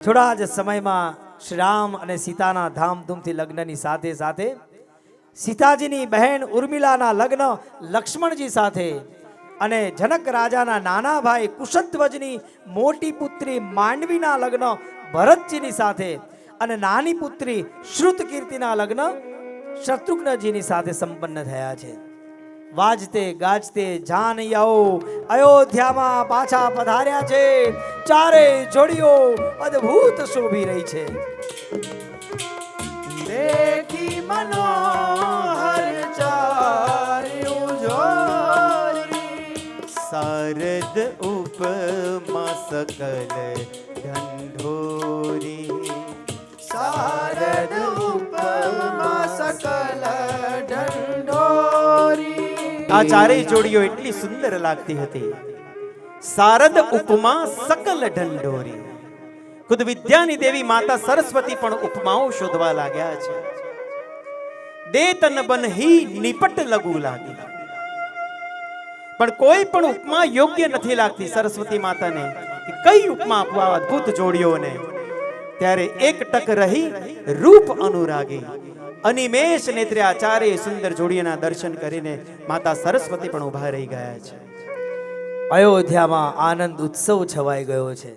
થોડા જ સમયમાં શ્રી રામ અને સીતાના ધામધૂમથી લગ્નની સાથે સાથે સીતાજીની બહેન ઉર્મિલાના લગ્ન લક્ષ્મણજી સાથે અને જનક રાજાના નાના ભાઈ કુશધ્વજની મોટી પુત્રી માંડવીના લગ્ન ભરતજીની સાથે અને નાની પુત્રી શ્રુતકીર્તિના લગ્ન શત્રુઘ્નજીની સાથે સંપન્ન થયા છે। વાજતે ગાજતે જાનૈયાઓ અયોધ્યામાં પાછા પધાર્યા છે। ચારે જોડીઓ અદ્ભુત શોભી રહી છે। देखी मनोहर चार्यों जोरी शारद उपमा सकल ढंढोरी शारद उपमा सकल ढंढोरी। આ ચારેય જોડીઓ એટલી સુંદર લાગતી હતી। શારદ ઉપમા સકલ ઢંઢોરી। ખુદ વિદ્યાની દેવી માતા સરસ્વતી પણ ઉપમાઓ શોધવા લાગ્યા છે। દે તન બન હી નિપટ લગુ લાગી, પણ કોઈ પણ ઉપમા યોગ્ય નથી લાગતી સરસ્વતી માતાને કે કઈ ઉપમા આપવા અદ્ભુત જોડીઓને। ત્યારે એક ટક રહી રૂપ અનુરાગી, અનિમેષ નેત્રે આ ચારેય સુંદર જોડીઓના દર્શન કરીને માતા સરસ્વતી પણ ઉભા રહી ગયા છે। અયોધ્યામાં આનંદ ઉત્સવ છવાઈ ગયો છે।